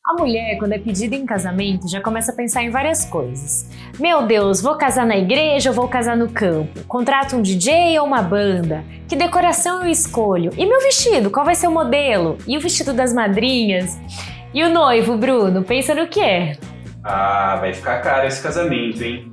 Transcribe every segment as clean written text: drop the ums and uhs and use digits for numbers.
A mulher, quando é pedida em casamento, já começa a pensar em várias coisas. Meu Deus, vou casar na igreja ou vou casar no campo? Contrato um DJ ou uma banda? Que decoração eu escolho? E meu vestido, qual vai ser o modelo? E o vestido das madrinhas? E o noivo, Bruno, pensa no quê? Ah, vai ficar caro esse casamento, hein?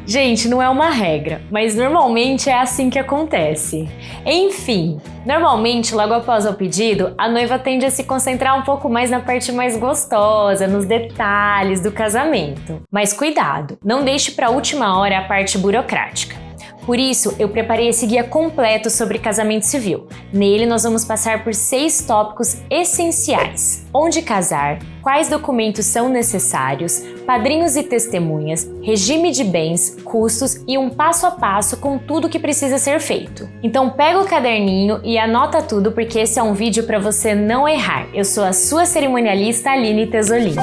Gente, não é uma regra, mas normalmente é assim que acontece. Enfim, normalmente logo após o pedido, a noiva tende a se concentrar um pouco mais na parte mais gostosa, nos detalhes do casamento. Mas cuidado, não deixe para a última hora a parte burocrática. Por isso, eu preparei esse guia completo sobre casamento civil. Nele, nós vamos passar por 6 tópicos essenciais: onde casar, quais documentos são necessários, padrinhos e testemunhas, regime de bens, custos e um passo a passo com tudo que precisa ser feito. Então pega o caderninho e anota tudo, porque esse é um vídeo para você não errar. Eu sou a sua cerimonialista Aline Tesolin.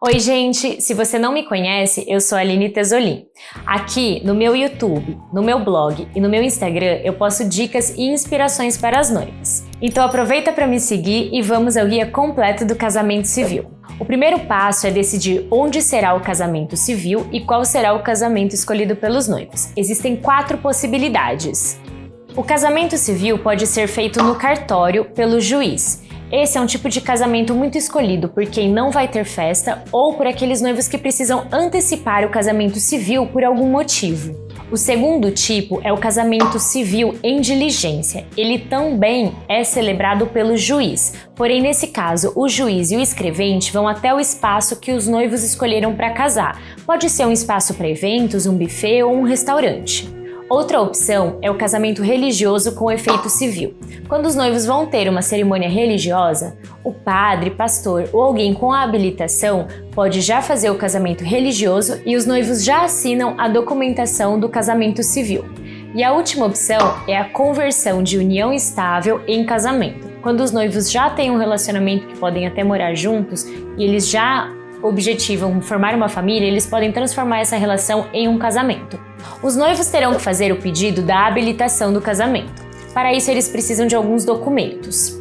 Oi gente, se você não me conhece, eu sou a Aline Tesolin. Aqui no meu YouTube, no meu blog e no meu Instagram eu posto dicas e inspirações para as noivas. Então aproveita para me seguir e vamos ao guia completo do casamento civil. O primeiro passo é decidir onde será o casamento civil e qual será o casamento escolhido pelos noivos. Existem 4 possibilidades. O casamento civil pode ser feito no cartório pelo juiz. Esse é um tipo de casamento muito escolhido por quem não vai ter festa ou por aqueles noivos que precisam antecipar o casamento civil por algum motivo. O segundo tipo é o casamento civil em diligência. Ele também é celebrado pelo juiz, porém nesse caso o juiz e o escrevente vão até o espaço que os noivos escolheram para casar. Pode ser um espaço para eventos, um buffet ou um restaurante. Outra opção é o casamento religioso com efeito civil. Quando os noivos vão ter uma cerimônia religiosa, o padre, pastor ou alguém com a habilitação pode já fazer o casamento religioso e os noivos já assinam a documentação do casamento civil. E a última opção é a conversão de união estável em casamento. Quando os noivos já têm um relacionamento que podem até morar juntos e eles já objetivam formar uma família, eles podem transformar essa relação em um casamento. Os noivos terão que fazer o pedido da habilitação do casamento. Para isso, eles precisam de alguns documentos.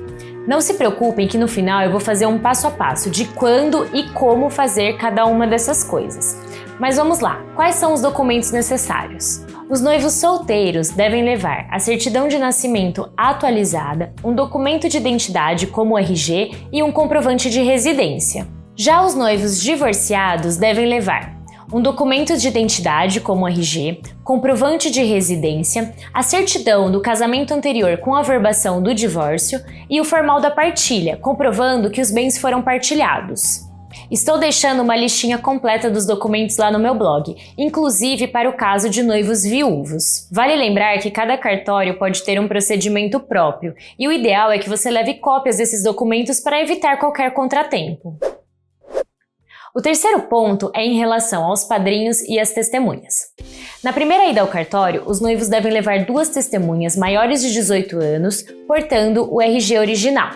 Não se preocupem que no final eu vou fazer um passo a passo de quando e como fazer cada uma dessas coisas. Mas vamos lá, quais são os documentos necessários? Os noivos solteiros devem levar a certidão de nascimento atualizada, um documento de identidade como o RG e um comprovante de residência. Já os noivos divorciados devem levar um documento de identidade como RG, comprovante de residência, a certidão do casamento anterior com a averbação do divórcio e o formal da partilha, comprovando que os bens foram partilhados. Estou deixando uma listinha completa dos documentos lá no meu blog, inclusive para o caso de noivos viúvos. Vale lembrar que cada cartório pode ter um procedimento próprio e o ideal é que você leve cópias desses documentos para evitar qualquer contratempo. O terceiro ponto é em relação aos padrinhos e às testemunhas. Na primeira ida ao cartório, os noivos devem levar 2 testemunhas maiores de 18 anos, portando o RG original,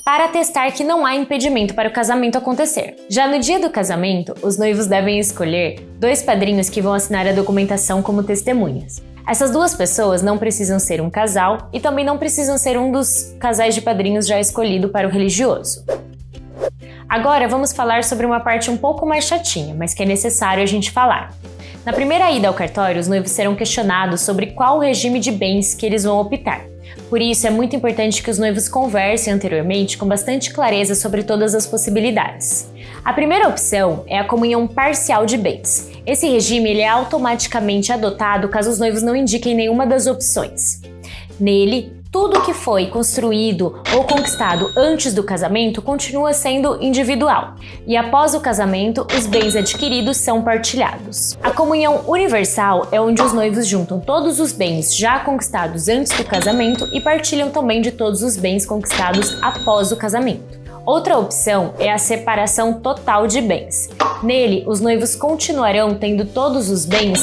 para atestar que não há impedimento para o casamento acontecer. Já no dia do casamento, os noivos devem escolher 2 padrinhos que vão assinar a documentação como testemunhas. Essas 2 pessoas não precisam ser um casal e também não precisam ser um dos casais de padrinhos já escolhido para o religioso. Agora vamos falar sobre uma parte um pouco mais chatinha, mas que é necessário a gente falar. Na primeira ida ao cartório, os noivos serão questionados sobre qual o regime de bens que eles vão optar. Por isso, é muito importante que os noivos conversem anteriormente com bastante clareza sobre todas as possibilidades. A primeira opção é a comunhão parcial de bens. Esse regime ele é automaticamente adotado caso os noivos não indiquem nenhuma das opções. Nele, tudo que foi construído ou conquistado antes do casamento continua sendo individual, e após o casamento, os bens adquiridos são partilhados. A comunhão universal é onde os noivos juntam todos os bens já conquistados antes do casamento e partilham também de todos os bens conquistados após o casamento. Outra opção é a separação total de bens. Nele, os noivos continuarão tendo todos os bens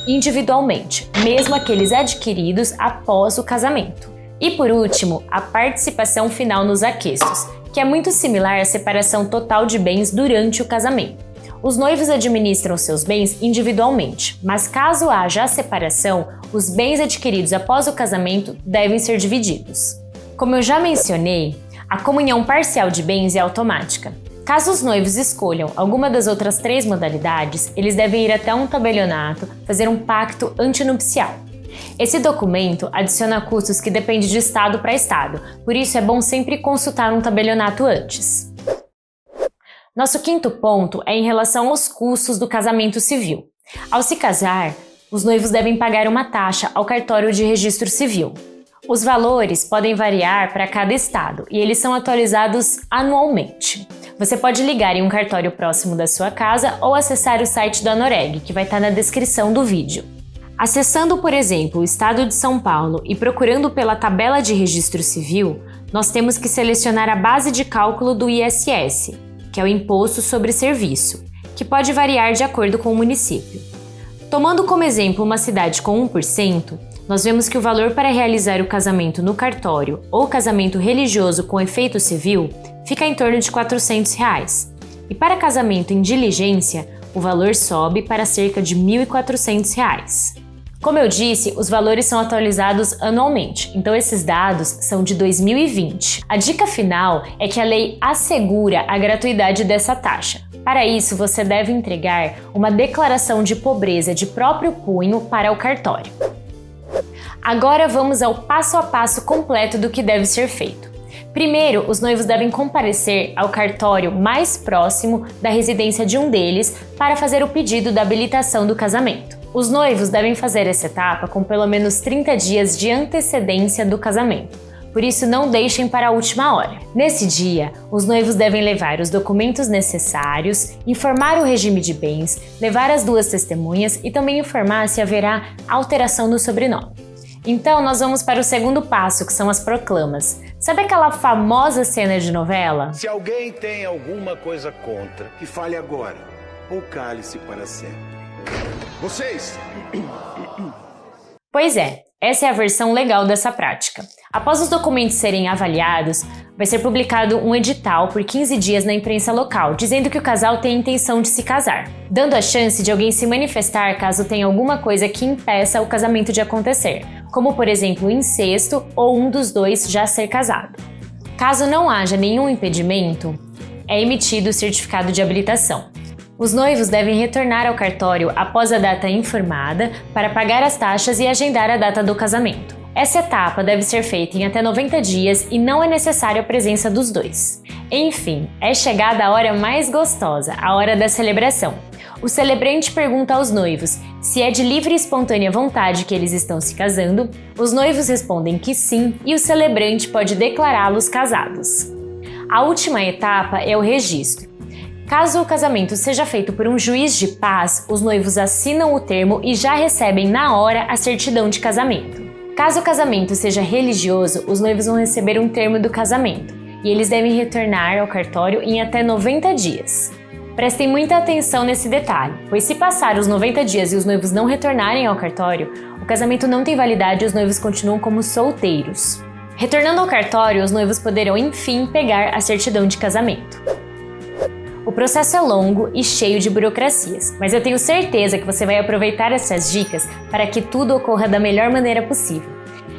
individualmente, mesmo aqueles adquiridos após o casamento. E por último, a participação final nos aquestos, que é muito similar à separação total de bens durante o casamento. Os noivos administram seus bens individualmente, mas caso haja a separação, os bens adquiridos após o casamento devem ser divididos. Como eu já mencionei, a comunhão parcial de bens é automática. Caso os noivos escolham alguma das outras 3 modalidades, eles devem ir até um tabelionato fazer um pacto antinupcial. Esse documento adiciona custos que dependem de estado para estado, por isso é bom sempre consultar um tabelionato antes. Nosso quinto ponto é em relação aos custos do casamento civil. Ao se casar, os noivos devem pagar uma taxa ao cartório de registro civil. Os valores podem variar para cada estado e eles são atualizados anualmente. Você pode ligar em um cartório próximo da sua casa ou acessar o site da Noreg, que vai estar na descrição do vídeo. Acessando, por exemplo, o estado de São Paulo e procurando pela tabela de registro civil, nós temos que selecionar a base de cálculo do ISS, que é o Imposto sobre Serviço, que pode variar de acordo com o município. Tomando como exemplo uma cidade com 1%, nós vemos que o valor para realizar o casamento no cartório ou casamento religioso com efeito civil fica em torno de R$ 400. E para casamento em diligência, o valor sobe para cerca de R$ 1.400. Como eu disse, os valores são atualizados anualmente, então esses dados são de 2020. A dica final é que a lei assegura a gratuidade dessa taxa. Para isso, você deve entregar uma declaração de pobreza de próprio punho para o cartório. Agora vamos ao passo a passo completo do que deve ser feito. Primeiro, os noivos devem comparecer ao cartório mais próximo da residência de um deles para fazer o pedido da habilitação do casamento. Os noivos devem fazer essa etapa com pelo menos 30 dias de antecedência do casamento, por isso não deixem para a última hora. Nesse dia, os noivos devem levar os documentos necessários, informar o regime de bens, levar as 2 testemunhas e também informar se haverá alteração no sobrenome. Então, nós vamos para o segundo passo, que são as proclamas. Sabe aquela famosa cena de novela? Se alguém tem alguma coisa contra, que fale agora, ou cale-se para sempre. Vocês! Pois é, essa é a versão legal dessa prática. Após os documentos serem avaliados, vai ser publicado um edital por 15 dias na imprensa local, dizendo que o casal tem a intenção de se casar, dando a chance de alguém se manifestar caso tenha alguma coisa que impeça o casamento de acontecer, como por exemplo incesto ou um dos dois já ser casado. Caso não haja nenhum impedimento, é emitido o certificado de habilitação. Os noivos devem retornar ao cartório após a data informada para pagar as taxas e agendar a data do casamento. Essa etapa deve ser feita em até 90 dias e não é necessária a presença dos dois. Enfim, é chegada a hora mais gostosa, a hora da celebração. O celebrante pergunta aos noivos se é de livre e espontânea vontade que eles estão se casando, os noivos respondem que sim e o celebrante pode declará-los casados. A última etapa é o registro. Caso o casamento seja feito por um juiz de paz, os noivos assinam o termo e já recebem na hora a certidão de casamento. Caso o casamento seja religioso, os noivos vão receber um termo do casamento e eles devem retornar ao cartório em até 90 dias. Prestem muita atenção nesse detalhe, pois se passar os 90 dias e os noivos não retornarem ao cartório, o casamento não tem validade e os noivos continuam como solteiros. Retornando ao cartório, os noivos poderão enfim pegar a certidão de casamento. O processo é longo e cheio de burocracias, mas eu tenho certeza que você vai aproveitar essas dicas para que tudo ocorra da melhor maneira possível.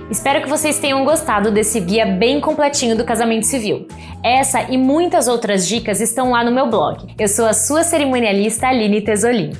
Espero que vocês tenham gostado desse guia bem completinho do casamento civil. Essa e muitas outras dicas estão lá no meu blog. Eu sou a sua cerimonialista Aline Tesolin.